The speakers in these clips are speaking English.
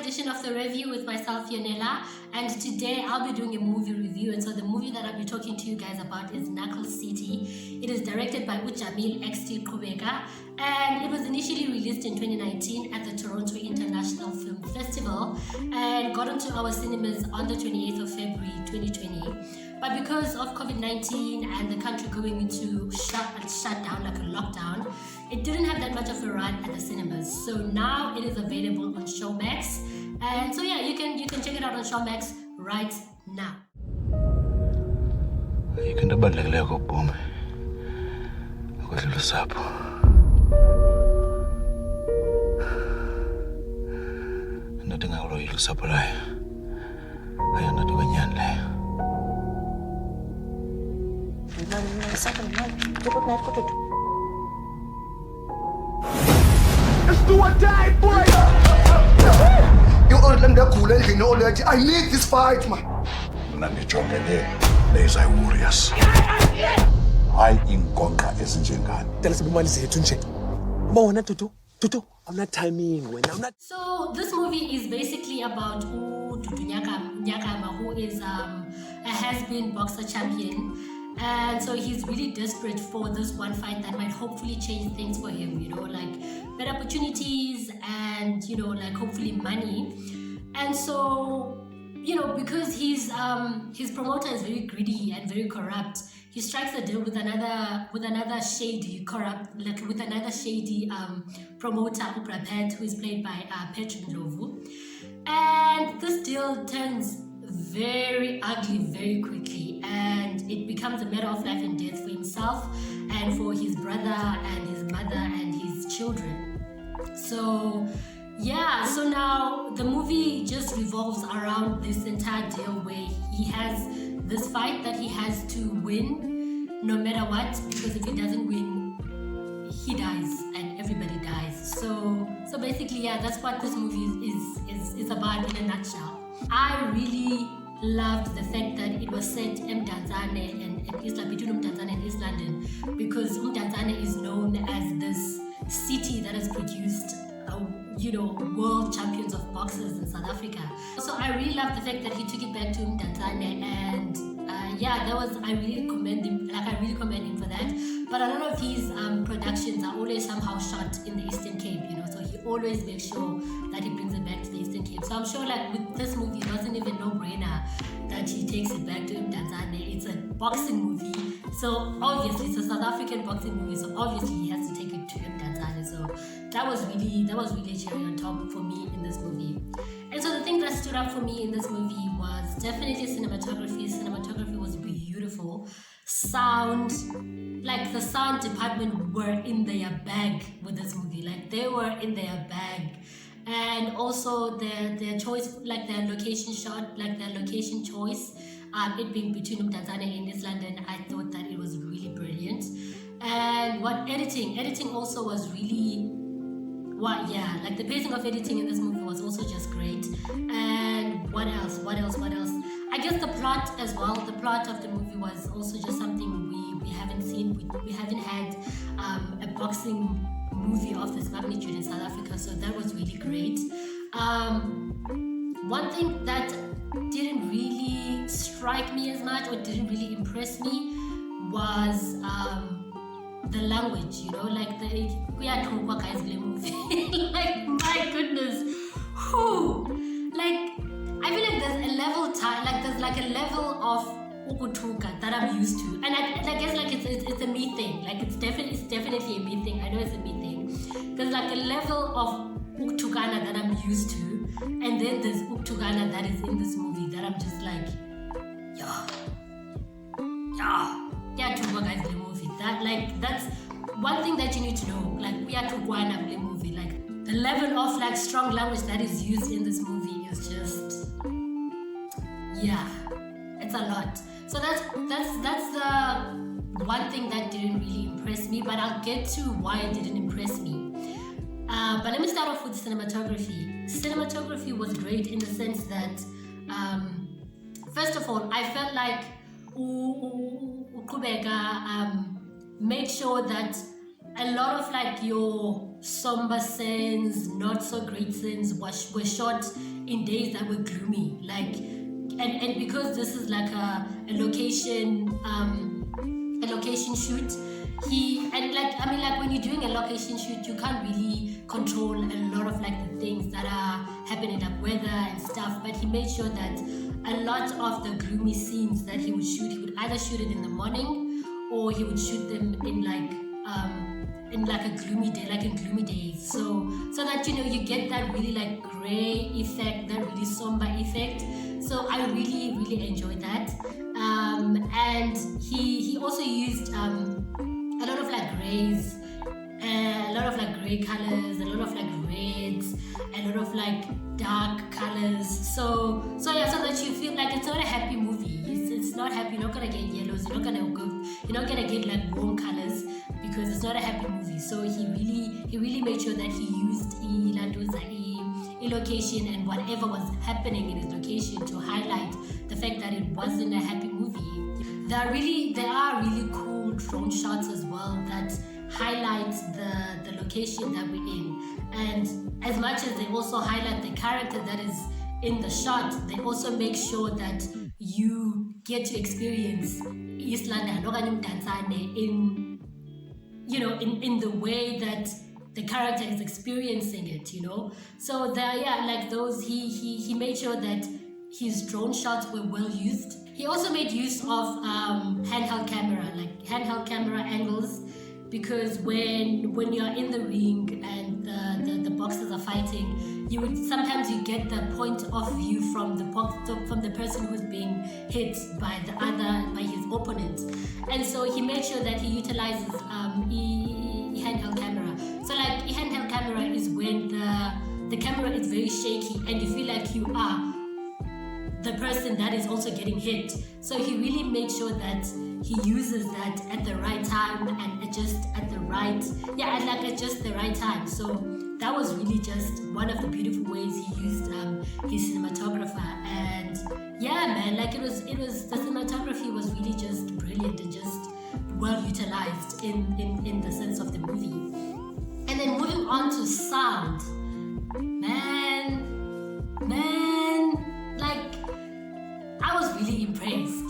edition of the review with myself, Yanela, and today I'll be doing a movie review. And so the movie that I'll be talking to you guys about is Knuckle City. It is directed by Jahmil X.T Qubeka, and it was initially released in 2019 at the Toronto International Film Festival and got onto our cinemas on the 28th of February 2020. But because of COVID-19 and the country going into shut down, like a lockdown, it didn't have that much of a run at the cinemas. So now it is available on Showmax. And so yeah, you can check it out on Showmax right now. Ikinto ebalulekileyo kobomi ukudlula usapho. Into engaloyika usapho layo ayonto kwenyani leyo. Let's do or die, boy! You all them that cool and all that. I need this fight, man. There's a warriors. I inkonqa ezinjengani. Tell us about this. Bona Tutu. I'm not timing when I'm not. So this movie is basically about Tutu Nyakama, who is a has-been boxer champion. And so he's really desperate for this one fight that might hopefully change things for him, like better opportunities and, like hopefully money. And so, because his promoter is very greedy and very corrupt, he strikes a deal with another shady promoter, Uprapet, who is played by Petru Ndlovu. And this deal turns very ugly very quickly, and it becomes a matter of life and death for himself and for his brother and his mother and his children. So now the movie just revolves around this entire deal where he has this fight that he has to win no matter what, because if he doesn't win, he dies and everybody dies. So basically, that's what this movie is about in a nutshell. I really loved the fact that it was set in Mdantsane and East London, between Mdantsane and East London, because Mdantsane is known as this city that has produced world champions of boxers in South Africa. So I really loved the fact that he took it back to Mdantsane, and I really commend him for that. But a lot of his productions are always somehow shot in the Eastern Cape, so he always makes sure that he brings it back to the Eastern Cape. So I'm sure with this movie, it wasn't even no-brainer that he takes it back to Mdantsane. It's a boxing movie, so obviously it's a South African boxing movie, so obviously he has to take it to Mdantsane. So that was really a cherry on top for me in this movie. And so the thing that stood out for me in this movie was definitely cinematography. Cinematography was beautiful. Sound, like the sound department were in their bag with this movie. Like they were in their bag. And also their choice, like their location shot, like their location choice, it being between Mdantsane and East London, I thought that it was really brilliant. And editing also was really, like the pacing of editing in this movie was also just great. And what else? I guess the plot as well. The plot of the movie was also just something we haven't seen. We haven't had a boxing movie of this magnitude in South Africa, so that was really great. One thing that didn't really strike me as much or didn't really impress me was the language, like the Kuyathuka guys movie. Like, my goodness, I feel like there's a level of ukutuka that I'm used to, and I guess it's a me thing. Like it's definitely a me thing. I know it's a me thing. There's like a level of uktukana that I'm used to, and then there's uktukana that is in this movie that I'm just like, yeah, Tuba guys play movie. That's one thing that you need to know. Like we are Tukwana play movie. Like the level of strong language that is used in this movie is just, it's a lot. So that's the one thing that didn't really impress me, but I'll get to why it didn't impress me. But let me start off with cinematography. Cinematography was great in the sense that, first of all, I felt like Qubeka made sure that a lot of your somber scenes, not so great scenes were shot in days that were gloomy, like, and because this is like a location shoot, when you're doing a location shoot, you can't really control a lot of like the things that are happening, like weather and stuff, but he made sure that a lot of the gloomy scenes that he would shoot, he would either shoot it in the morning or he would shoot them in a gloomy day, like in gloomy days, so that you get that really like gray effect, that really somber effect. So I really, really enjoyed that. And he also used a lot of like grays, a lot of like gray colors, a lot of like reds, a lot of like dark colors. So that you feel like it's not a happy movie. It's not happy. You're not gonna get yellows. You're not gonna get like warm colors because it's not a happy movie. So he really made sure that he used a location and whatever was happening in his location to highlight the fact that it wasn't a happy movie. There are really cool drone shots as well that highlight the location that we're in. And as much as they also highlight the character that is in the shot, they also make sure that you get to experience East London in the way that the character is experiencing it, So he made sure that his drone shots were well used. He also made use of handheld camera angles, because when you're in the ring and the boxers are fighting, sometimes you get the point of view from the person who's being hit by his opponent, and so he made sure that he utilizes handheld camera. So like a handheld camera is when the camera is very shaky and you feel like you are the person that is also getting hit. So he really made sure that he uses that at the right time and adjust at the right time. So that was really just one of the beautiful ways he used his cinematographer. And yeah, man, like it was the cinematography was really just brilliant and just well utilized in the sense of the movie. And then moving on to sound, man, like I was really impressed.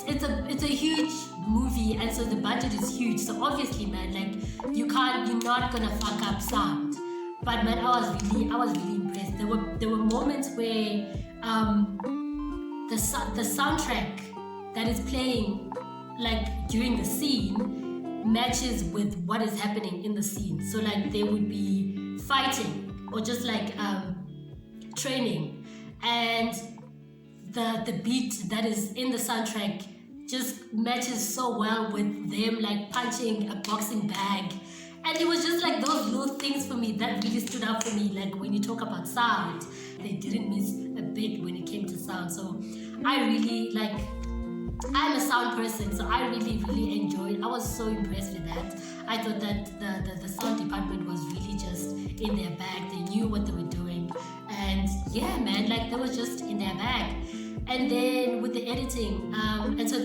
It's a huge movie, and so the budget is huge. So obviously, man, like you're not gonna fuck up sound. But man, I was really impressed. There were moments where the soundtrack that is playing like during the scene matches with what is happening in the scene. So like they would be fighting or just like training, and the beat that is in the soundtrack just matches so well with them like punching a boxing bag. And it was just like those little things for me that really stood out for me. Like when you talk about sound, they didn't miss a bit when it came to sound. So I'm a sound person, so I really, really enjoyed. I was so impressed with that. I thought that the sound department was really just in their bag. They knew what they were doing. And yeah, man, like they were just in their bag. And then with the editing, and so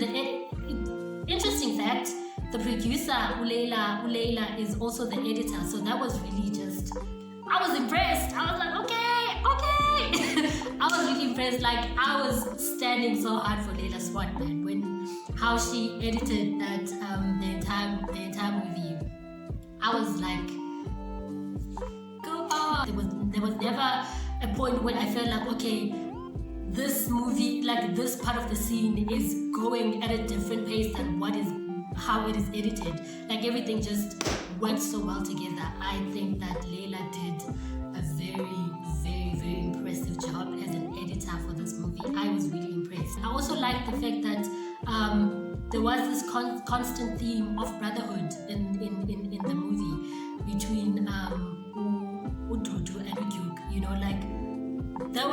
interesting fact, the producer, Uleila is also the editor. So that was really just, I was impressed. I was like, okay. I was really impressed. Like I was standing so hard for Leila Swat, man, how she edited that the entire movie. I was like, go on. There was never a point where I felt like, okay, this movie, like this part of the scene is going at a different pace than how it is edited. Like everything just worked so well together. I think that Leila did a very, very, very impressive job as an editor for this movie. I was really impressed. I also liked the fact that there was this constant theme of brotherhood in the movie between Ududu and Udyug. Like they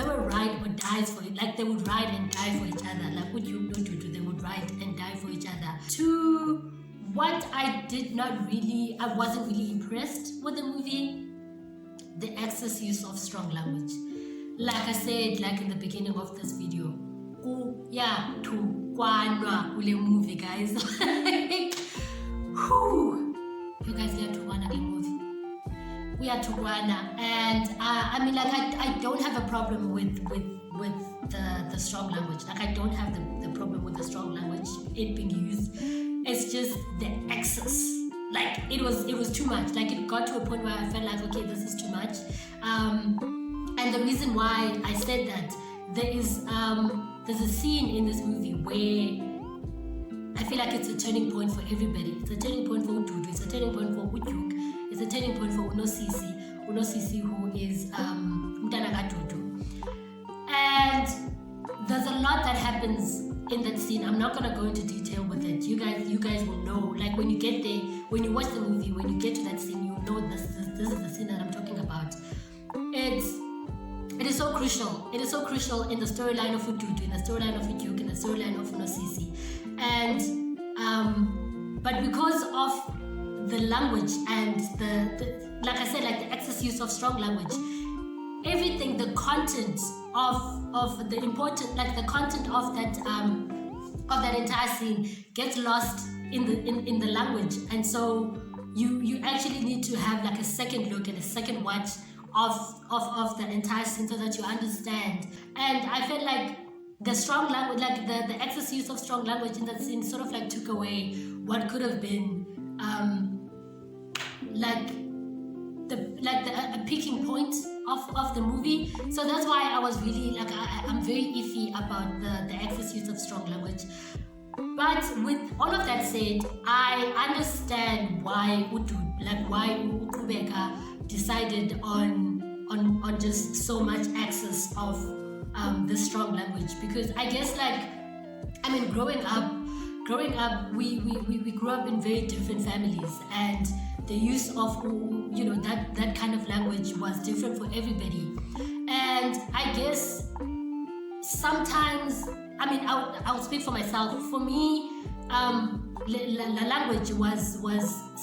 were ride or dies for it. Like they would ride and die for each other. Like Udyug, Ududu, they would ride and die for each other. To what I wasn't really impressed with the movie, the excess use of strong language. Like I said, like in the beginning of this video, movie, guys. You guys get to one movie. uyathukwana, and I mean, like, I don't have a problem with the strong language. Like, I don't have the problem with the strong language, it being used. It's just the excess. Like, it was too much. Like, it got to a point where I felt like, okay, this is too much. And the reason why I said that, there's a scene in this movie where I feel like it's a turning point for everybody. It's a turning point for Ududu, it's a turning point for Udyuk, it's a turning point for Unosisi, who is Mtana Dudu. And there's a lot that happens in that scene. I'm not gonna go into detail with it. You guys will know. Like, when you get there, when you watch the movie, when you get to that scene, you know this is the scene that I'm talking about. It is so crucial. It is so crucial in the storyline of Ududu, in the storyline of Udyuk, in the storyline of Unosisi. And but because of the language and the like I said, like the excess use of strong language, everything, the content of the important, like the content of that entire scene gets lost in the language. And so you actually need to have like a second look and a second watch of the entire scene so that you understand. And I felt like the strong language, like the excess use of strong language in that scene sort of like took away what could have been a peaking point of the movie. So that's why I was really like, I'm very iffy about the excess use of strong language. But with all of that said, I understand why Qubeka decided on just so much access of the strong language, because I guess, like, I mean, growing up, we grew up in very different families, and the use of that kind of language was different for everybody. And I guess sometimes, I mean, I'll speak for myself. For me, the language was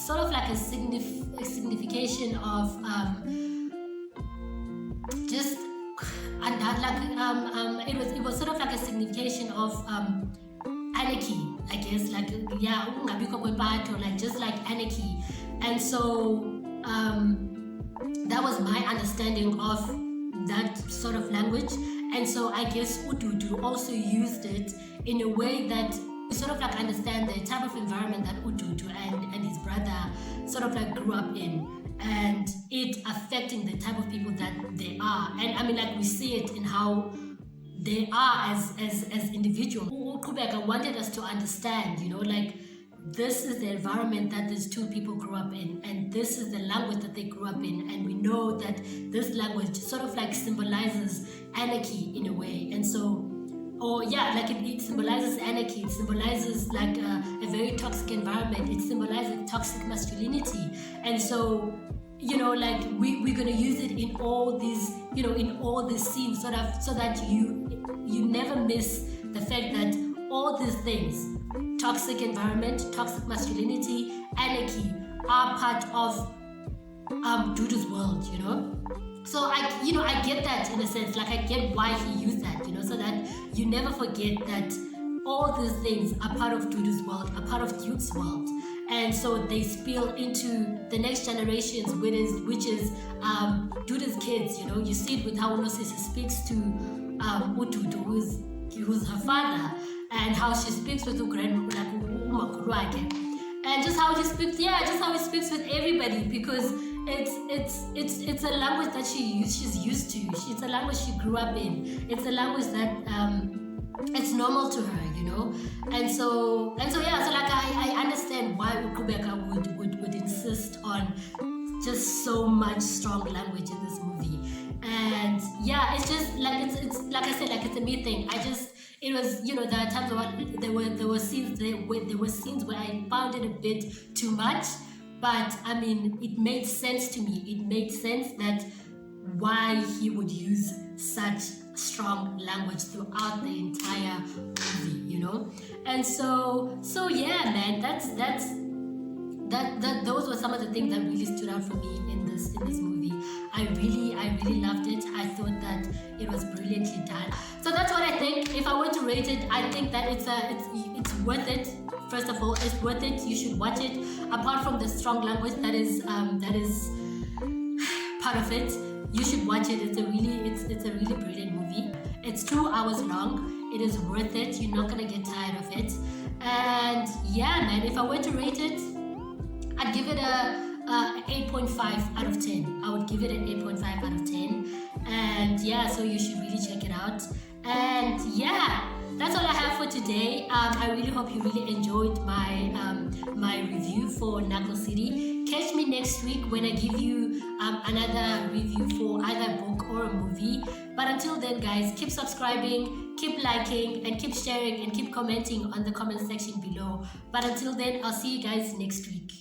sort of like a signification of just, and like it was sort of like a signification of anarchy, I guess, like, yeah, or like just like anarchy. And so that was my understanding of that sort of language. And so I guess Ududu also used it in a way that we sort of like understand the type of environment that Ududu and his brother sort of like grew up in, and it affecting the type of people that they are. And I mean, like, we see it in how they are as individuals. Qubeka wanted us to understand, like, this is the environment that these two people grew up in, and this is the language that they grew up in, and we know that this language sort of like symbolizes anarchy in a way. And so, like it symbolizes anarchy, it symbolizes like a very toxic environment, it symbolizes toxic masculinity. And so, like, we're gonna use it in all these, in all these scenes, so that you never miss the fact that all these things, toxic environment, toxic masculinity, anarchy, are part of Dudu's world, So I get that in a sense, like, I get why he used that, so that you never forget that all these things are part of Dudu's world, are part of Duke's world. And so they spill into the next generations, which is Dudu's kids, You see it with how Unosisi speaks to Ududu, who's her father, and how she speaks with and just how he speaks with everybody, because it's a language that she's used to. It's a language she grew up in. It's a language that it's normal to her, And so yeah, so like I understand why Qubeka would insist on just so much strong language in this movie. And yeah, it's just like it's like I said, like, it's a me thing. It was, there are times where there were scenes where I found it a bit too much, but I mean, it made sense to me. It made sense that why he would use such strong language throughout the entire movie, And so yeah, man, those were some of the things that really stood out for me in this movie. I really loved it. I thought that it was brilliantly done. So that's what I think. If I were to rate it, I think that it's worth it. First of all, it's worth it. You should watch it. Apart from the strong language that is part of it. You should watch it. It's a really brilliant movie. It's 2 hours long. It is worth it. You're not gonna get tired of it. And yeah, man, if I were to rate it, I'd give it a 8.5 out of 10. I would give it an 8.5 out of 10. And yeah, so you should really check it out. And yeah, that's all I have for today. I really hope you really enjoyed my my review for Knuckle City. Catch me next week when I give you another review for either a book or a movie. But until then, guys, keep subscribing, keep liking, and keep sharing, and keep commenting on the comment section below. But until then, I'll see you guys next week.